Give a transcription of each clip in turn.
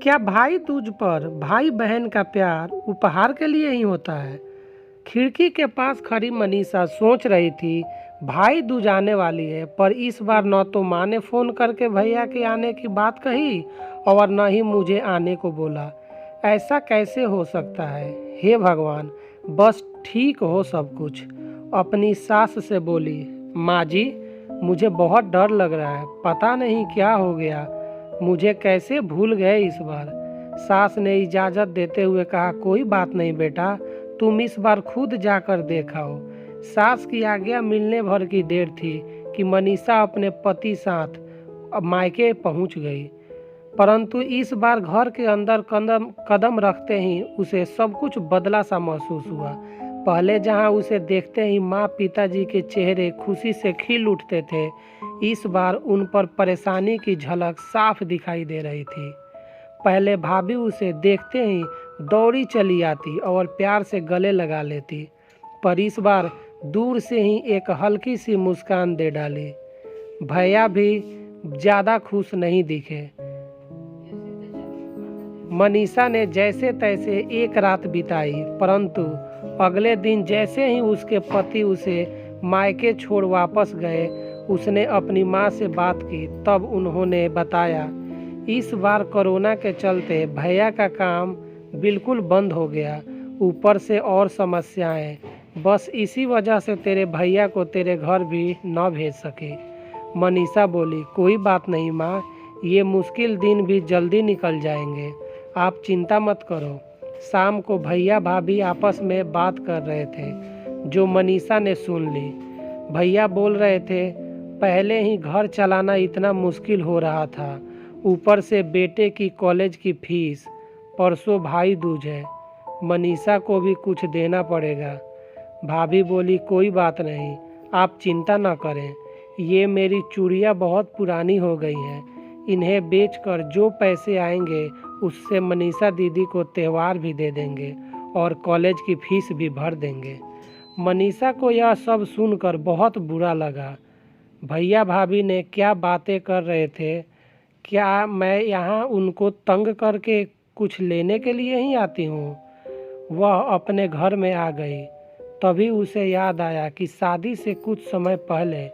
क्या भाई दूज पर भाई बहन का प्यार उपहार के लिए ही होता है? खिड़की के पास खड़ी मनीषा सोच रही थी, भाई दूज आने वाली है, पर इस बार न तो माँ ने फ़ोन करके भैया के आने की बात कही और न ही मुझे आने को बोला। ऐसा कैसे हो सकता है? हे भगवान, बस ठीक हो सब कुछ। अपनी सास से बोली, माँ जी, मुझे बहुत डर लग रहा है, पता नहीं क्या हो गया, मुझे कैसे भूल गए इस बार। सास ने इजाज़त देते हुए कहा, कोई बात नहीं बेटा, तुम इस बार खुद जाकर देखाओ। सास की आज्ञा मिलने भर की देर थी कि मनीषा अपने पति साथ मायके पहुंच गई, परंतु इस बार घर के अंदर कदम कदम रखते ही उसे सब कुछ बदला सा महसूस हुआ। पहले जहां उसे देखते ही माँ पिताजी के चेहरे खुशी से खिल उठते थे, इस बार उन पर परेशानी की झलक साफ दिखाई दे रही थी। पहले भाभी उसे देखते ही दौड़ी चली आती और प्यार से गले लगा लेती, पर इस बार दूर से ही एक हल्की सी मुस्कान दे डाली। भैया भी ज़्यादा खुश नहीं दिखे। मनीषा ने जैसे तैसे एक रात बिताई, परंतु अगले दिन जैसे ही उसके पति उसे मायके छोड़ वापस गए, उसने अपनी माँ से बात की। तब उन्होंने बताया, इस बार कोरोना के चलते भैया का काम बिल्कुल बंद हो गया, ऊपर से और समस्याएं, बस इसी वजह से तेरे भैया को तेरे घर भी न भेज सके। मनीषा बोली, कोई बात नहीं माँ, ये मुश्किल दिन भी जल्दी निकल जाएंगे, आप चिंता मत करो। शाम को भैया भाभी आपस में बात कर रहे थे, जो मनीषा ने सुन ली। भैया बोल रहे थे, पहले ही घर चलाना इतना मुश्किल हो रहा था, ऊपर से बेटे की कॉलेज की फीस, परसों भाई दूज है, मनीषा को भी कुछ देना पड़ेगा। भाभी बोली, कोई बात नहीं, आप चिंता न करें, ये मेरी चूड़ियाँ बहुत पुरानी हो गई हैं, इन्हें बेचकर जो पैसे आएंगे उससे मनीषा दीदी को त्यौहार भी दे देंगे और कॉलेज की फीस भी भर देंगे। मनीषा को यह सब सुनकर बहुत बुरा लगा। भैया भाभी ने क्या बातें कर रहे थे? क्या मैं यहाँ उनको तंग करके कुछ लेने के लिए ही आती हूँ? वह अपने घर में आ गई। तभी उसे याद आया कि शादी से कुछ समय पहले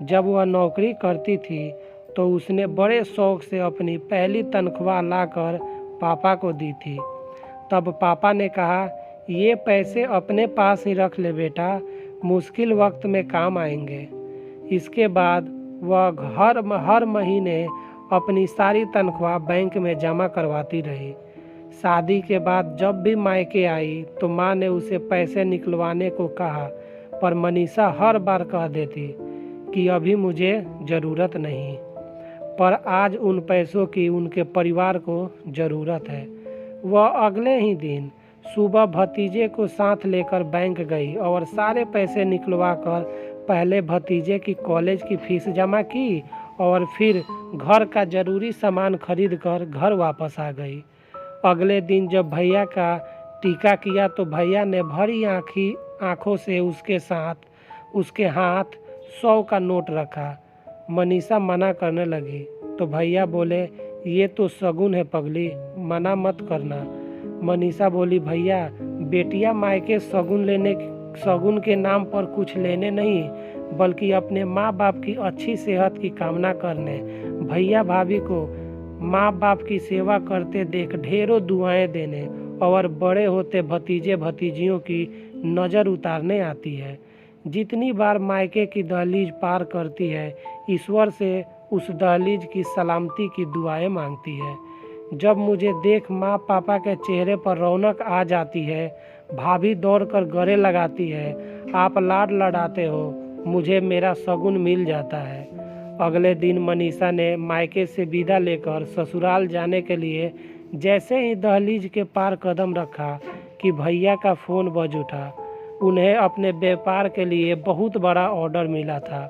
जब वह नौकरी करती थी तो उसने बड़े शौक से अपनी पहली तनख्वाह लाकर पापा को दी थी। तब पापा ने कहा, ये पैसे अपने पास ही रख ले बेटा, मुश्किल वक्त में काम आएंगे। इसके बाद वह हर महीने अपनी सारी तनख्वाह बैंक में जमा करवाती रही। शादी के बाद जब भी मायके आई तो माँ ने उसे पैसे निकलवाने को कहा, पर मनीषा हर बार कह देती कि अभी मुझे ज़रूरत नहीं, पर आज उन पैसों की उनके परिवार को ज़रूरत है। वह अगले ही दिन सुबह भतीजे को साथ लेकर बैंक गई और सारे पैसे निकलवा कर पहले भतीजे की कॉलेज की फीस जमा की और फिर घर का ज़रूरी सामान खरीद कर घर वापस आ गई। अगले दिन जब भैया का टीका किया तो भैया ने भरी आँखों से उसके हाथ 100 का नोट रखा। मनीषा मना करने लगी तो भैया बोले, ये तो शगुन है पगली, मना मत करना। मनीषा बोली, भैया बेटियां मायके शगुन के नाम पर कुछ लेने नहीं, बल्कि अपने माँ बाप की अच्छी सेहत की कामना करने, भैया भाभी को माँ बाप की सेवा करते देख ढेरों दुआएं देने और बड़े होते भतीजे भतीजियों की नज़र उतारने आती है। जितनी बार मायके की दहलीज पार करती है, ईश्वर से उस दहलीज की सलामती की दुआएं मांगती है। जब मुझे देख माँ पापा के चेहरे पर रौनक आ जाती है, भाभी दौड़कर गले लगाती है, आप लाड लड़ाते हो, मुझे मेरा शगुन मिल जाता है। अगले दिन मनीषा ने मायके से विदा लेकर ससुराल जाने के लिए जैसे ही दहलीज के पार कदम रखा कि भैया का फ़ोन बज उठा। उन्हें अपने व्यापार के लिए बहुत बड़ा ऑर्डर मिला था।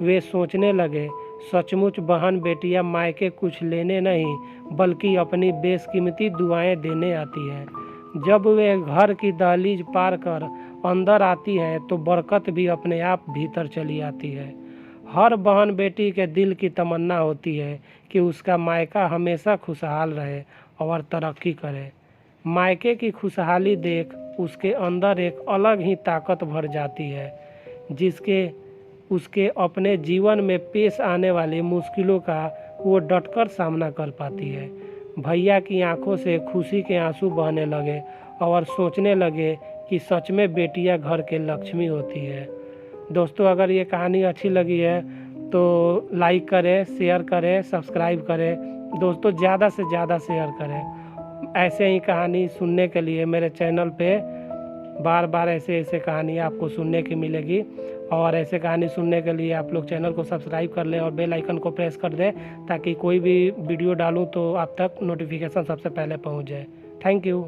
वे सोचने लगे, सचमुच बहन बेटियां मायके कुछ लेने नहीं बल्कि अपनी बेशकीमती दुआएं देने आती हैं। जब वे घर की दहलीज पार कर अंदर आती हैं तो बरकत भी अपने आप भीतर चली आती है। हर बहन बेटी के दिल की तमन्ना होती है कि उसका मायका हमेशा खुशहाल रहे और तरक्की करे। मायके की खुशहाली देख उसके अंदर एक अलग ही ताकत भर जाती है, जिसके उसके अपने जीवन में पेश आने वाली मुश्किलों का वो डटकर सामना कर पाती है। भैया की आंखों से खुशी के आंसू बहने लगे और सोचने लगे कि सच में बेटियां घर के लक्ष्मी होती है। दोस्तों, अगर ये कहानी अच्छी लगी है तो लाइक करें, शेयर करें, सब्सक्राइब करें। दोस्तों, ज़्यादा से ज़्यादा शेयर करें। ऐसे ही कहानी सुनने के लिए मेरे चैनल पे बार बार ऐसे कहानी आपको सुनने की मिलेगी। और ऐसे कहानी सुनने के लिए आप लोग चैनल को सब्सक्राइब कर लें और बेल आइकन को प्रेस कर दें, ताकि कोई भी वीडियो डालूं तो आप तक नोटिफिकेशन सबसे पहले पहुंच जाए। Thank you.